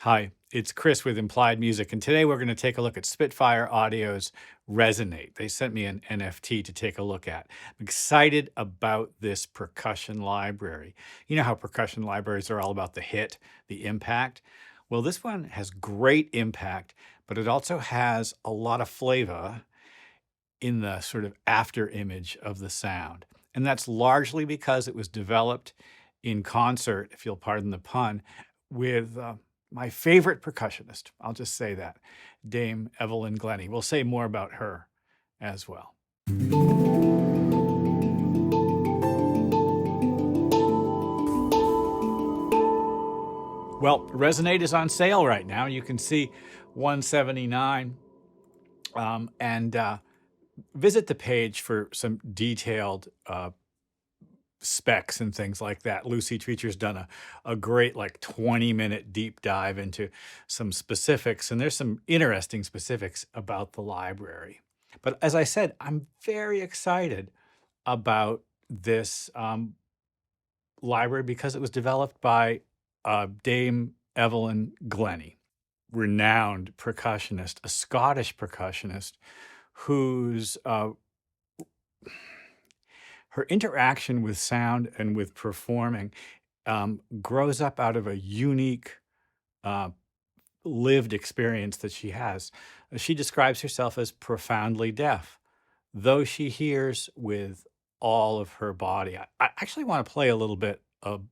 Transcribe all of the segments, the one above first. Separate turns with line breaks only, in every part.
Hi, it's Chris with Implied Music, and today we're going to take a look at Spitfire Audio's Resonate. They sent me an NFT to take a look at. I'm excited about this percussion library. You know how percussion libraries are all about the hit, the impact? Well, this one has great impact, but it also has a lot of flavor in the sort of after image of the sound. And that's largely because it was developed in concert, if you'll pardon the pun, with my favorite percussionist. I'll just say that, Dame Evelyn Glennie. We'll say more about her as well. Well, Resonate is on sale right now. You can see $179 and visit the page for some detailed specs and things like that. Lucy Treacher's done a great 20-minute deep dive into some specifics, and there's some interesting specifics about the library. But as I said, I'm very excited about this library because it was developed by Dame Evelyn Glennie, renowned percussionist, a Scottish percussionist whose her interaction with sound and with performing grows up out of a unique lived experience that she has. She describes herself as profoundly deaf, though she hears with all of her body. I actually want to play a little bit of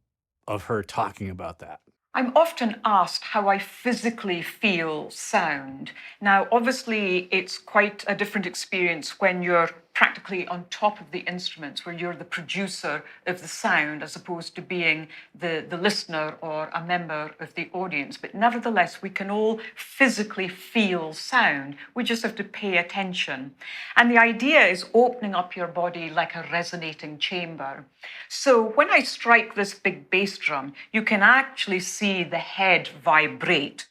her talking about that.
I'm often asked how I physically feel sound. Now, obviously, it's quite a different experience when you're practically on top of the instruments, where you're the producer of the sound as opposed to being the listener or a member of the audience. But nevertheless, we can all physically feel sound. We just have to pay attention. And the idea is opening up your body like a resonating chamber. So when I strike this big bass drum, you can actually see the head vibrate.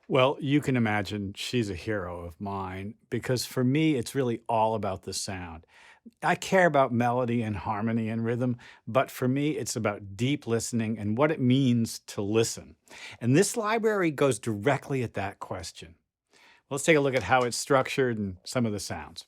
Well, you can imagine she's a hero of mine because for me, it's really all about the sound. I care about melody and harmony and rhythm, but for me, it's about deep listening and what it means to listen. And this library goes directly at that question. Let's take a look at how it's structured and some of the sounds.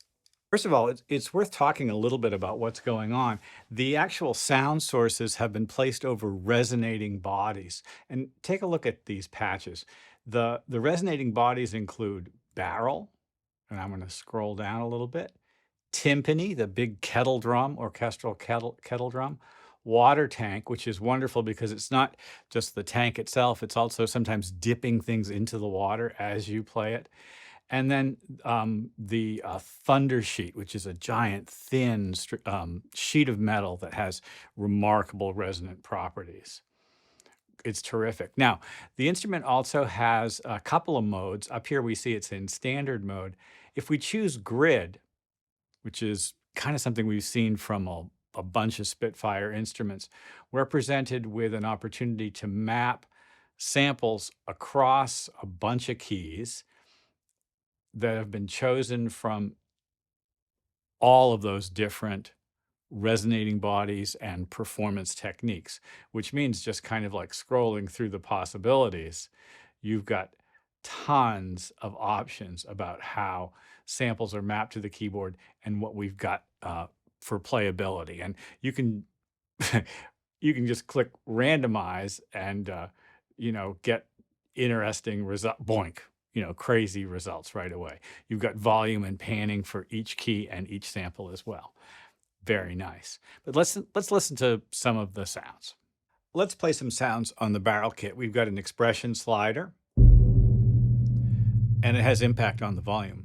First of all, it's worth talking a little bit about what's going on. The actual sound sources have been placed over resonating bodies. And take a look at these patches. The resonating bodies include barrel, and I'm going to scroll down a little bit, tympani, the big kettle drum, orchestral kettle drum, water tank, which is wonderful because it's not just the tank itself, it's also sometimes dipping things into the water as you play it. And then the thunder sheet, which is a giant, thin sheet of metal that has remarkable resonant properties. It's terrific. Now, the instrument also has a couple of modes. Up here we see it's in standard mode. If we choose grid, which is kind of something we've seen from a bunch of Spitfire instruments, we're presented with an opportunity to map samples across a bunch of keys that have been chosen from all of those different resonating bodies and performance techniques, which means just kind of like scrolling through the possibilities, you've got tons of options about how samples are mapped to the keyboard and what we've got for playability. And you can you can just click randomize and get interesting result. Boink. Crazy results right away. You've got volume and panning for each key and each sample as well. Very nice. But let's listen to some of the sounds. Let's play some sounds on the barrel kit. We've got an expression slider, and it has impact on the volume.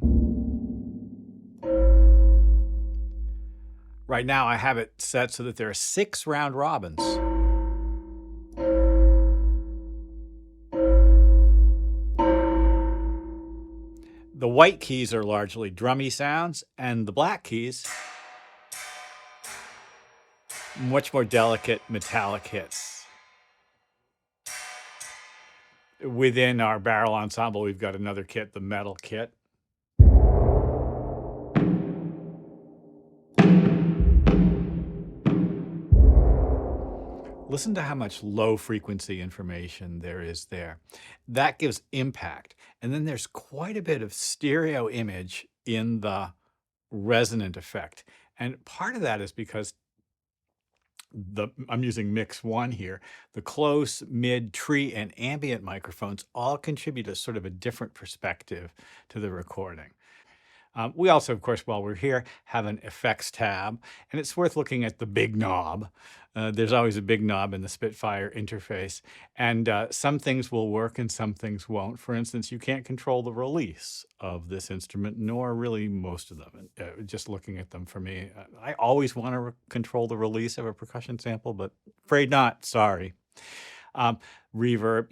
Right now, I have it set so that there are 6 round robins. The white keys are largely drummy sounds, and the black keys, much more delicate metallic hits. Within our barrel ensemble, we've got another kit, the metal kit. Listen to how much low frequency information there is there. That gives impact. And then there's quite a bit of stereo image in the resonant effect. And part of that is because I'm using mix one here. The close, mid, tree, and ambient microphones all contribute a sort of a different perspective to the recording. We also, of course, while we're here, have an effects tab, and it's worth looking at the big knob. There's always a big knob in the Spitfire interface, and some things will work and some things won't. For instance, you can't control the release of this instrument, nor really most of them. Just looking at them for me, I always want to control the release of a percussion sample, but afraid not, sorry. Reverb,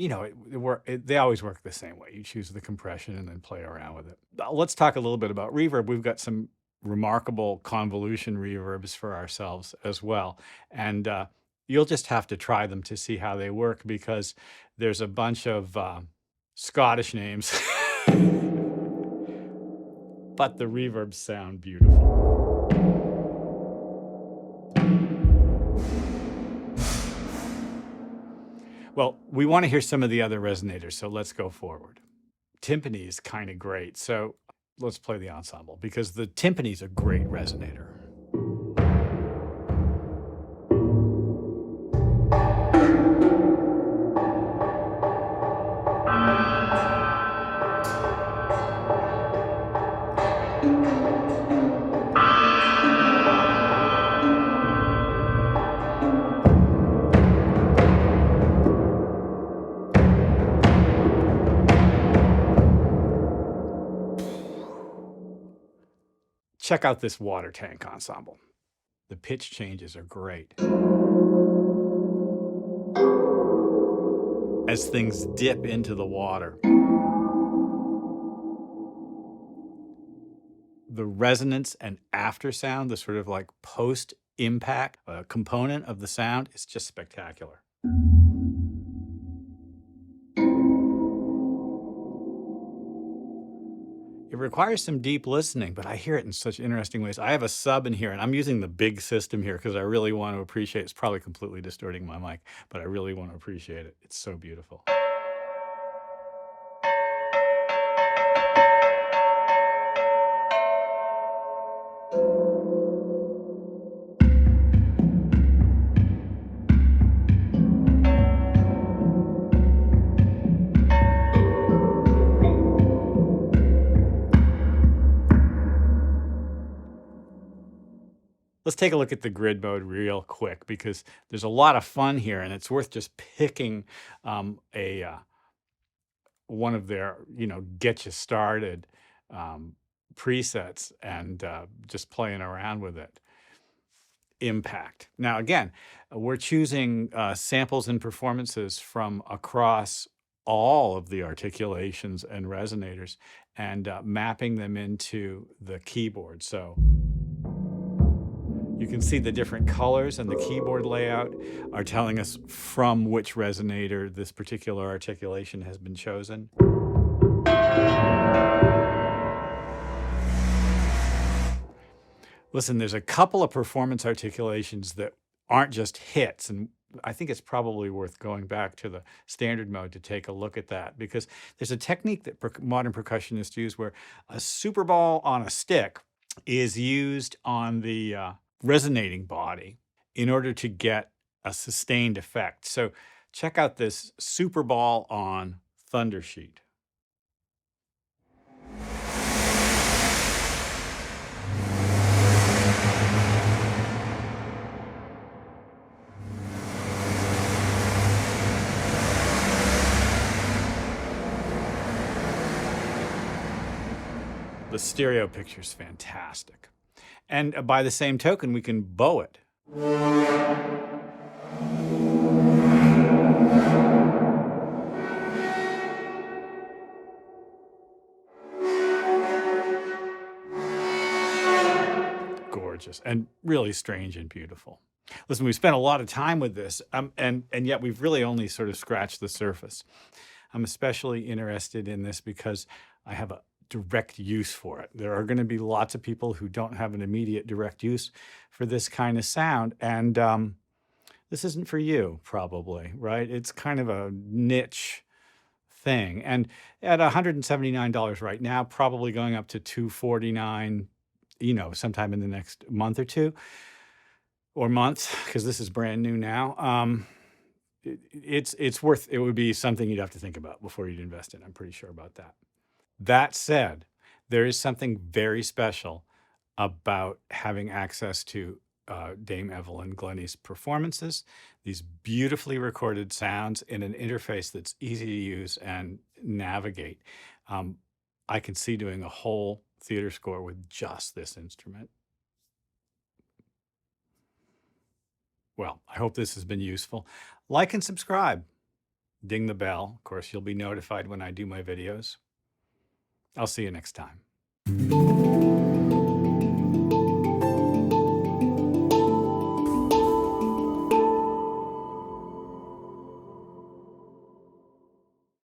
they always work the same way. You choose the compression and then play around with it. Let's talk a little bit about reverb. We've got some remarkable convolution reverbs for ourselves as well. And you'll just have to try them to see how they work, because there's a bunch of Scottish names, but the reverbs sound beautiful. Well, we want to hear some of the other resonators, so let's go forward. Tympani is kind of great, so let's play the ensemble, because the tympani is a great resonator. Check out this water tank ensemble. The pitch changes are great. As things dip into the water, the resonance and after sound, the sort of like post-impact component of the sound, is just spectacular. It requires some deep listening, but I hear it in such interesting ways. I have a sub in here, and I'm using the big system here because I really want to appreciate it. It's probably completely distorting my mic, but I really want to appreciate it. It's so beautiful. Let's take a look at the grid mode real quick, because there's a lot of fun here, and it's worth just picking one of their, get you started presets and just playing around with it. Impact. Now, again, we're choosing samples and performances from across all of the articulations and resonators and mapping them into the keyboard. So you can see the different colors and the keyboard layout are telling us from which resonator this particular articulation has been chosen. Listen, there's a couple of performance articulations that aren't just hits, and I think it's probably worth going back to the standard mode to take a look at that, because there's a technique that modern percussionists use where a super ball on a stick is used on the resonating body in order to get a sustained effect. So check out this super ball on Thunder Sheet. The stereo picture is fantastic. And by the same token, we can bow it. Gorgeous and really strange and beautiful. Listen, we spent a lot of time with this, and yet we've really only sort of scratched the surface. I'm especially interested in this because I have a direct use for it. There are going to be lots of people who don't have an immediate direct use for this kind of sound, and this isn't for you, probably, right? It's kind of a niche thing. And at $179 right now, probably going up to $249, sometime in the next month or two or month, because this is brand new now. It would be something you'd have to think about before you'd invest in. I'm pretty sure about that. That said, there is something very special about having access to Dame Evelyn Glennie's performances, these beautifully recorded sounds in an interface that's easy to use and navigate. I can see doing a whole theater score with just this instrument. Well, I hope this has been useful. Like and subscribe. Ding the bell. Of course, you'll be notified when I do my videos. I'll see you next time.